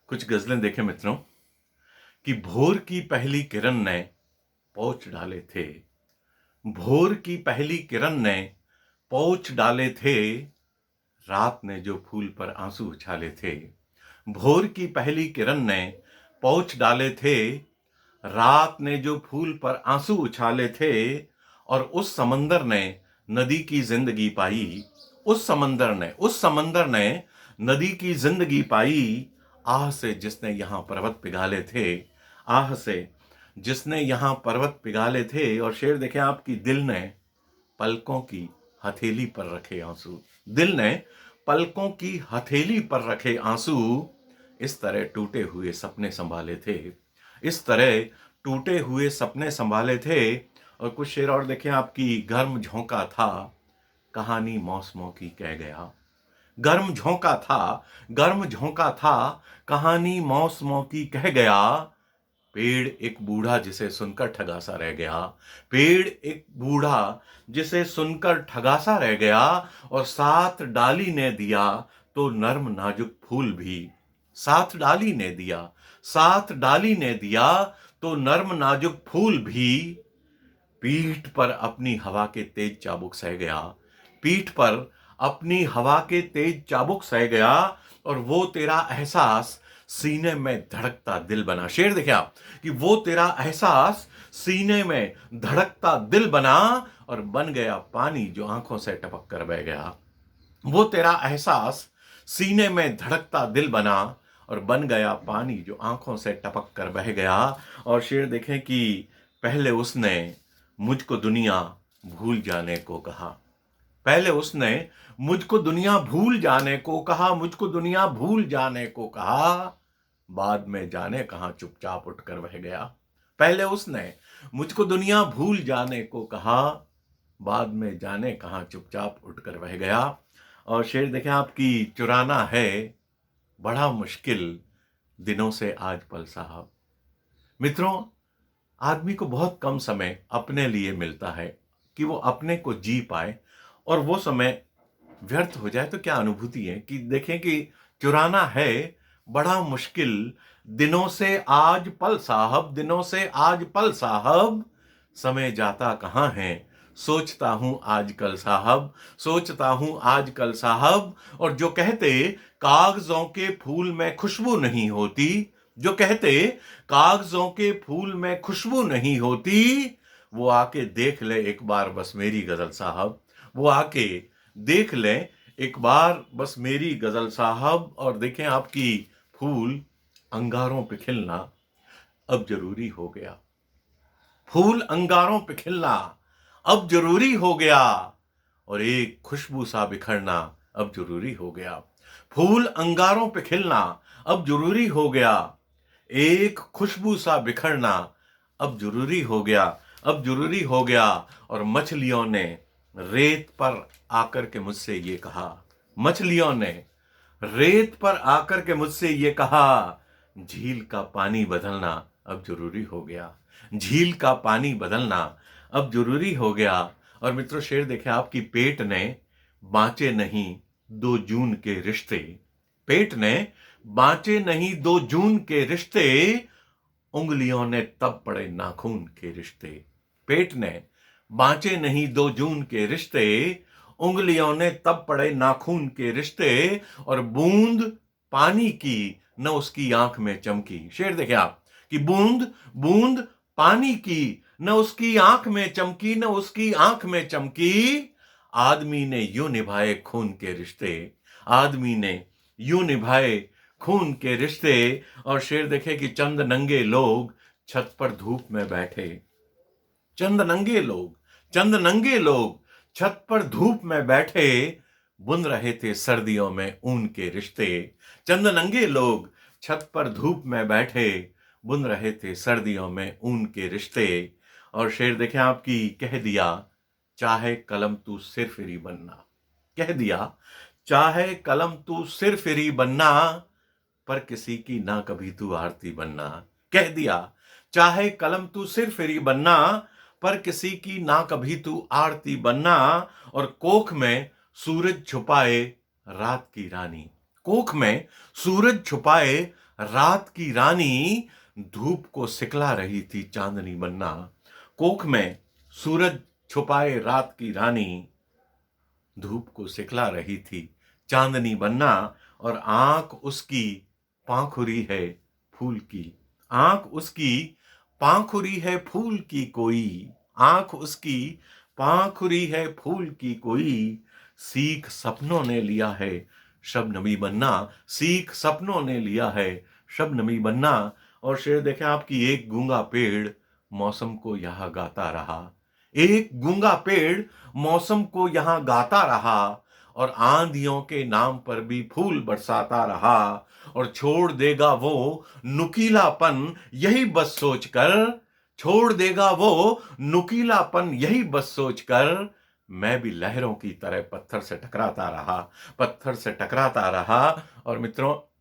कुछ गजलें देखें मित्रों कि भोर की पहली किरण ने पोंछ डाले थे। भोर की पहली किरण ने पोंछ डाले थे, रात ने जो फूल पर आंसू उछाले थे। भोर की पहली किरण ने पोंछ डाले थे, रात ने जो फूल पर आंसू उछाले थे। और उस समंदर ने नदी की जिंदगी पाई। उस समंदर ने नदी की जिंदगी पाई। आह से जिसने यहाँ पर्वत पिघाले थे। आह से जिसने यहाँ पर्वत पिघाले थे। और शेर देखें आपकी दिल ने पलकों की हथेली पर रखे आंसू। दिल ने पलकों की हथेली पर रखे आंसू। इस तरह टूटे हुए सपने संभाले थे। इस तरह टूटे हुए सपने संभाले थे। और कुछ शेर और देखें आपकी गर्म झोंका था, कहानी मौसमों की कह गया। गर्म झोंका था, गर्म झोंका था, कहानी मौसमों की कह गया। पेड़ एक बूढ़ा जिसे सुनकर ठगासा रह गया। पेड़ एक बूढ़ा जिसे सुनकर ठगासा रह गया। और साथ डाली ने दिया तो नर्म नाजुक फूल भी। साथ डाली ने दिया, साथ डाली ने दिया तो नर्म नाजुक फूल भी। पीठ पर अपनी हवा के तेज चाबुक सह गया। पीठ पर अपनी हवा के तेज चाबुक सह गया। और वो तेरा एहसास सीने में धड़कता दिल बना। शेर देखिए आप कि वो तेरा एहसास सीने में धड़कता दिल बना। और बन गया पानी जो आंखों से टपक कर बह गया। वो तेरा एहसास सीने में धड़कता दिल बना। और बन गया पानी जो आंखों से टपक कर बह गया। और शेर देखें कि पहले उसने मुझको दुनिया भूल जाने को कहा। पहले उसने मुझको दुनिया भूल जाने को कहा। मुझको दुनिया भूल जाने को कहा। बाद में जाने कहां चुपचाप उठकर बह गया। पहले उसने मुझको दुनिया भूल जाने को कहा। बाद में जाने कहां चुपचाप उठकर बह गया। और शेर देखें आपकी चुराना है बड़ा मुश्किल दिनों से आज पल साहब। मित्रों, आदमी को बहुत कम समय अपने लिए मिलता है कि वो अपने को जी पाए। और वो समय व्यर्थ हो जाए तो क्या अनुभूति है कि देखें कि चुराना है बड़ा मुश्किल दिनों से आज पल साहब। दिनों से आज पल साहब। समय जाता कहाँ है सोचता हूं आजकल साहब। सोचता हूं आजकल साहब। और जो कहते कागजों के फूल में खुशबू नहीं होती। जो कहते कागजों के फूल में खुशबू नहीं होती। वो आके देख ले एक बार बस मेरी गजल साहब। वो आके देख ले एक बार बस मेरी गजल साहब। और देखें आपकी फूल अंगारों पे खिलना अब जरूरी हो गया। फूल अंगारों पे खिलना अब जरूरी हो गया। और एक खुशबू सा बिखरना अब जरूरी हो गया। फूल अंगारों पे खिलना अब जरूरी हो गया। एक खुशबू सा बिखरना अब जरूरी हो गया। अब जरूरी हो गया। और मछलियों ने रेत पर आकर के मुझसे ये कहा। मछलियों ने रेत पर आकर के मुझसे ये कहा। झील का पानी बदलना अब जरूरी हो गया। झील का पानी बदलना अब जरूरी हो गया। और मित्रों शेर देखें आपकी पेट ने बांचे नहीं 2 जून के रिश्ते। पेट ने बांचे नहीं 2 जून के रिश्ते। उंगलियों ने तब पड़े नाखून के रिश्ते। पेट ने बांचे नहीं 2 जून के रिश्ते। उंगलियों ने तब पड़े नाखून के रिश्ते। और बूंद पानी की न उसकी आंख में चमकी। शेर देखें आप कि बूंद बूंद पानी की न उसकी आंख में चमकी। न उसकी आंख में चमकी। आदमी ने यूं निभाए खून के रिश्ते। आदमी ने यूं निभाए खून के रिश्ते। और शेर देखे कि चंद नंगे लोग छत पर धूप में बैठे। चंद नंगे लोग, चंद नंगे लोग छत पर धूप में बैठे। बुन रहे थे सर्दियों में ऊन के रिश्ते। चंद नंगे लोग छत पर धूप में बैठे। बुन रहे थे सर्दियों में ऊन के रिश्ते। और शेर देखें आपकी कह दिया चाहे कलम तू सिर फिरी बनना। कह दिया चाहे कलम तू सिर फिरी बनना। पर किसी की ना कभी तू आरती बनना। कह दिया चाहे कलम तू सिर फिरी बनना। पर किसी की ना कभी तू आरती बनना। और कोख में सूरज छुपाए रात की रानी। कोख में सूरज छुपाए रात की रानी धूप को सिकला रही थी चांदनी बन्ना। कोख में सूरज छुपाए रात की रानी धूप को सिकला रही थी चांदनी बन्ना। और आंख उसकी पांखुरी है फूल की। आंख उसकी पांखुरी है फूल की कोई। आंख उसकी पांखुरी है फूल की कोई। सीख सपनों ने लिया है शबनमी बनना। सीख सपनों ने लिया है शबनमी बनना। और शेर देखें आपकी, एक गूंगा पेड़ मौसम को यहां गाता रहा। एक गूंगा पेड़ मौसम को यहां गाता रहा। और आंधियों के नाम पर भी फूल बरसाता रहा। और छोड़ देगा वो नुकीलापन यही बस सोचकर। छोड़ देगा वो नुकीलापन यही बस सोचकर। मैं भी लहरों की तरह पत्थर से टकराता रहा। पत्थर से टकराता रहा। और मित्रों,